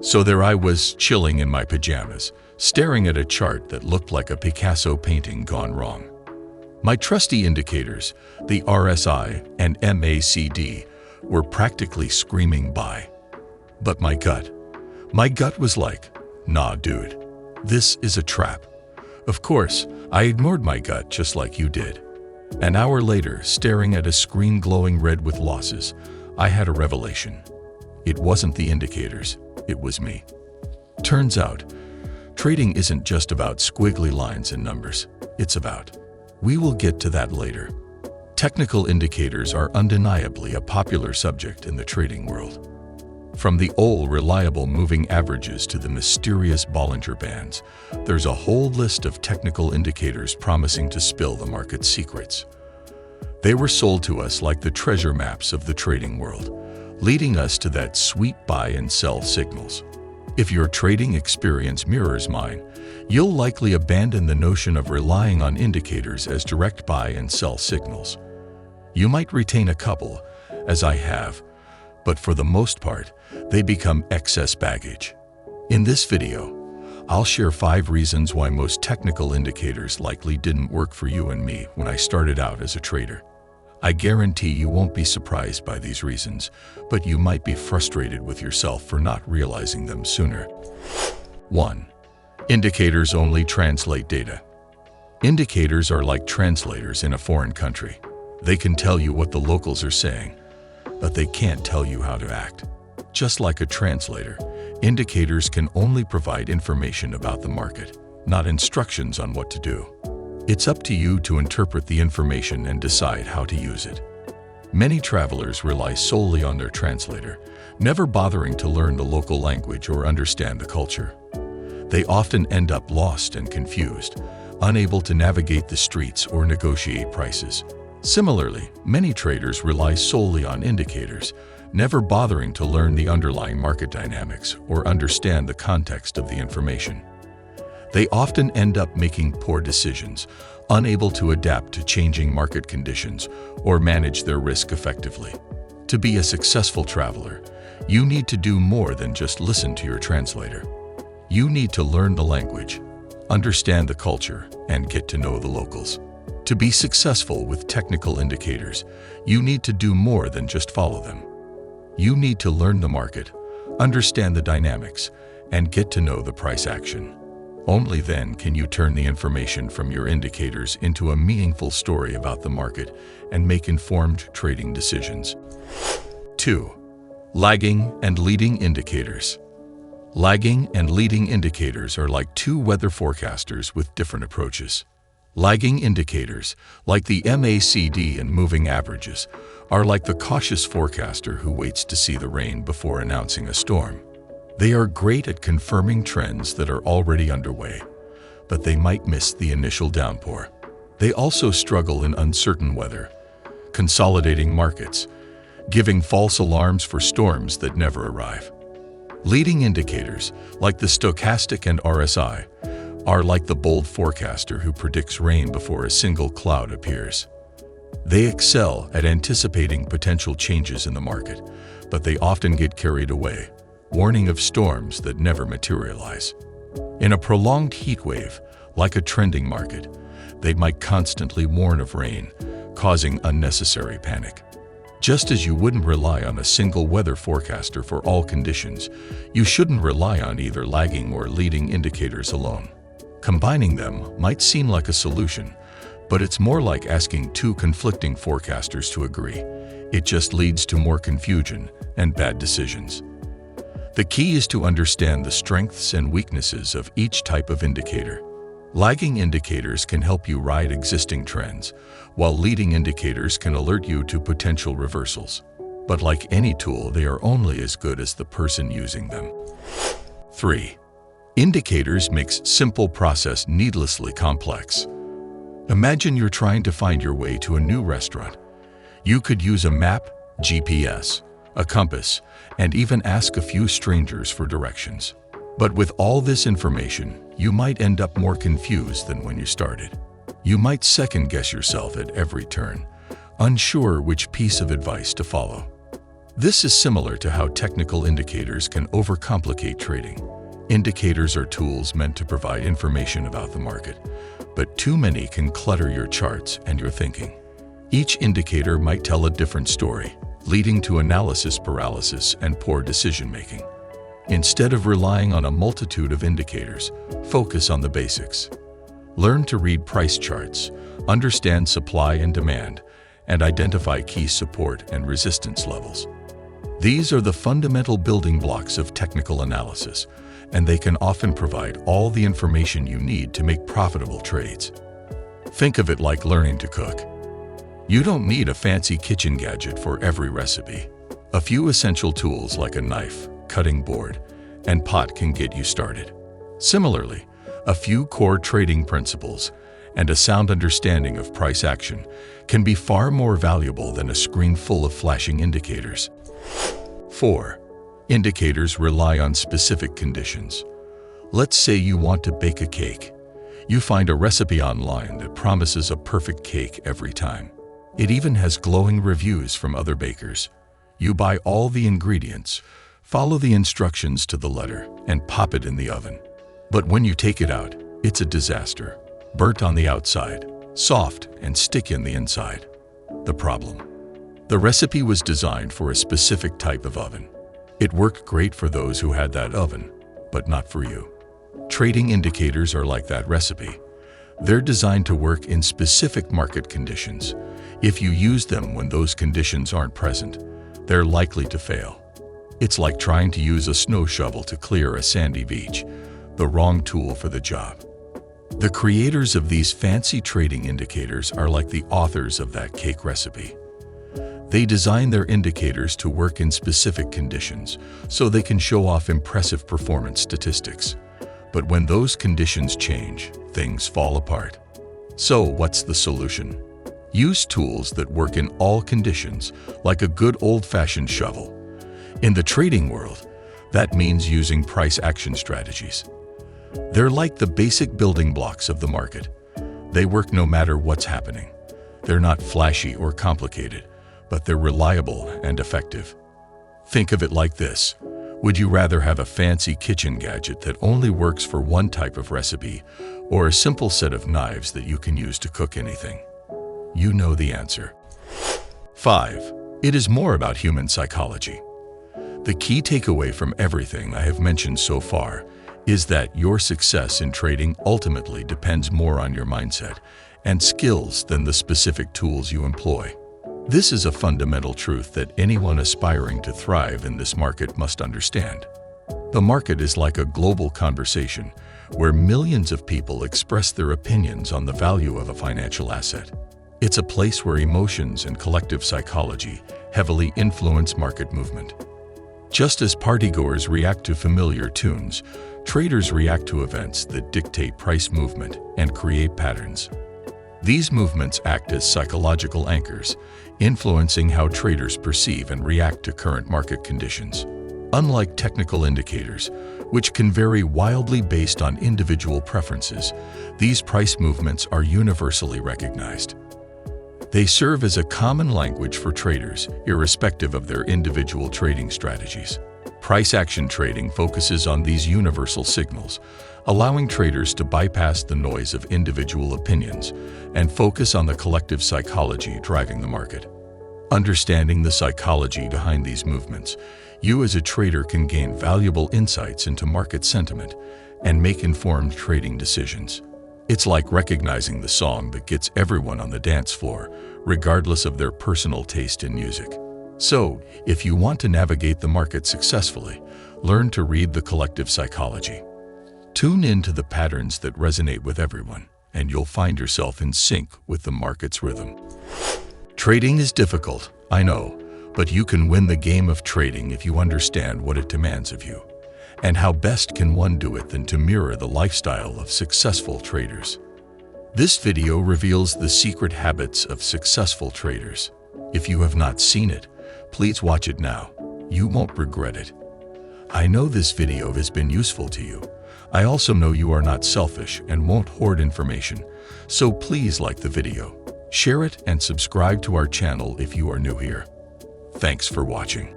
So there I was, chilling in my pajamas, staring at a chart that looked like a Picasso painting gone wrong. My trusty indicators, the RSI and MACD, were practically screaming buy. But my gut was like, nah dude, this is a trap. Of course, I ignored my gut just like you did. An hour later, staring at a screen glowing red with losses, I had a revelation. It wasn't the indicators, it was me. Turns out, trading isn't just about squiggly lines and numbers, it's about. We will get to that later. Technical indicators are undeniably a popular subject in the trading world. From the old reliable moving averages to the mysterious Bollinger Bands, there's a whole list of technical indicators promising to spill the market's secrets. They were sold to us like the treasure maps of the trading world, leading us to that sweet buy and sell signals. If your trading experience mirrors mine, you'll likely abandon the notion of relying on indicators as direct buy and sell signals. You might retain a couple, as I have, but for the most part, they become excess baggage. In this video, I'll share 5 reasons why most technical indicators likely didn't work for you and me when I started out as a trader. I guarantee you won't be surprised by these reasons, but you might be frustrated with yourself for not realizing them sooner. 1. Indicators only translate data. Indicators are like translators in a foreign country. They can tell you what the locals are saying, but they can't tell you how to act. Just like a translator, indicators can only provide information about the market, not instructions on what to do. It's up to you to interpret the information and decide how to use it. Many travelers rely solely on their translator, never bothering to learn the local language or understand the culture. They often end up lost and confused, unable to navigate the streets or negotiate prices. Similarly, many traders rely solely on indicators, never bothering to learn the underlying market dynamics or understand the context of the information. They often end up making poor decisions, unable to adapt to changing market conditions or manage their risk effectively. To be a successful traveler, you need to do more than just listen to your translator. You need to learn the language, understand the culture, and get to know the locals. To be successful with technical indicators, you need to do more than just follow them. You need to learn the market, understand the dynamics, and get to know the price action. Only then can you turn the information from your indicators into a meaningful story about the market and make informed trading decisions. 2. Lagging and leading indicators. Lagging and leading indicators are like two weather forecasters with different approaches. Lagging indicators, like the MACD and moving averages, are like the cautious forecaster who waits to see the rain before announcing a storm. They are great at confirming trends that are already underway, but they might miss the initial downpour. They also struggle in uncertain weather, consolidating markets, giving false alarms for storms that never arrive. Leading indicators, like the stochastic and RSI, are like the bold forecaster who predicts rain before a single cloud appears. They excel at anticipating potential changes in the market, but they often get carried away, warning of storms that never materialize. In a prolonged heat wave, like a trending market, they might constantly warn of rain, causing unnecessary panic. Just as you wouldn't rely on a single weather forecaster for all conditions, you shouldn't rely on either lagging or leading indicators alone. Combining them might seem like a solution, but it's more like asking two conflicting forecasters to agree. It just leads to more confusion and bad decisions. The key is to understand the strengths and weaknesses of each type of indicator. Lagging indicators can help you ride existing trends, while leading indicators can alert you to potential reversals. But like any tool, they are only as good as the person using them. 3. Indicators makes simple process needlessly complex. Imagine you're trying to find your way to a new restaurant. You could use a map, GPS, a compass, and even ask a few strangers for directions. But with all this information, you might end up more confused than when you started. You might second-guess yourself at every turn, unsure which piece of advice to follow. This is similar to how technical indicators can overcomplicate trading. Indicators are tools meant to provide information about the market, but too many can clutter your charts and your thinking. Each indicator might tell a different story, leading to analysis paralysis and poor decision-making. Instead of relying on a multitude of indicators, focus on the basics. Learn to read price charts, understand supply and demand, and identify key support and resistance levels. These are the fundamental building blocks of technical analysis, and they can often provide all the information you need to make profitable trades. Think of it like learning to cook. You don't need a fancy kitchen gadget for every recipe. A few essential tools like a knife, cutting board, and pot can get you started. Similarly, a few core trading principles and a sound understanding of price action can be far more valuable than a screen full of flashing indicators. 4. Indicators rely on specific conditions. Let's say you want to bake a cake. You find a recipe online that promises a perfect cake every time. It even has glowing reviews from other bakers. You buy all the ingredients, follow the instructions to the letter, and pop it in the oven. But when you take it out, it's a disaster. Burnt on the outside, soft and sticky on the inside. The problem: the recipe was designed for a specific type of oven. It worked great for those who had that oven, but not for you. Trading indicators are like that recipe. They're designed to work in specific market conditions. If you use them when those conditions aren't present, they're likely to fail. It's like trying to use a snow shovel to clear a sandy beach, the wrong tool for the job. The creators of these fancy trading indicators are like the authors of that cake recipe. They design their indicators to work in specific conditions so they can show off impressive performance statistics. But when those conditions change, things fall apart. So what's the solution? Use tools that work in all conditions, like a good old-fashioned shovel. In the trading world, that means using price action strategies. They're like the basic building blocks of the market. They work no matter what's happening. They're not flashy or complicated, but they're reliable and effective. Think of it like this. Would you rather have a fancy kitchen gadget that only works for one type of recipe, or a simple set of knives that you can use to cook anything? You know the answer. 5. It is more about human psychology. The key takeaway from everything I have mentioned so far is that your success in trading ultimately depends more on your mindset and skills than the specific tools you employ. This is a fundamental truth that anyone aspiring to thrive in this market must understand. The market is like a global conversation where millions of people express their opinions on the value of a financial asset. It's a place where emotions and collective psychology heavily influence market movement. Just as partygoers react to familiar tunes, traders react to events that dictate price movement and create patterns. These movements act as psychological anchors, influencing how traders perceive and react to current market conditions. Unlike technical indicators, which can vary wildly based on individual preferences, these price movements are universally recognized. They serve as a common language for traders, irrespective of their individual trading strategies. Price action trading focuses on these universal signals, allowing traders to bypass the noise of individual opinions and focus on the collective psychology driving the market. Understanding the psychology behind these movements, you as a trader can gain valuable insights into market sentiment and make informed trading decisions. It's like recognizing the song that gets everyone on the dance floor, regardless of their personal taste in music. So, if you want to navigate the market successfully, learn to read the collective psychology. Tune in to the patterns that resonate with everyone, and you'll find yourself in sync with the market's rhythm. Trading is difficult, I know, but you can win the game of trading if you understand what it demands of you. And how best can one do it than to mirror the lifestyle of successful traders? This video reveals the secret habits of successful traders. If you have not seen it, please watch it now. You won't regret it. I know this video has been useful to you. I also know you are not selfish and won't hoard information, so please like the video, share it, and subscribe to our channel if you are new here. Thanks for watching.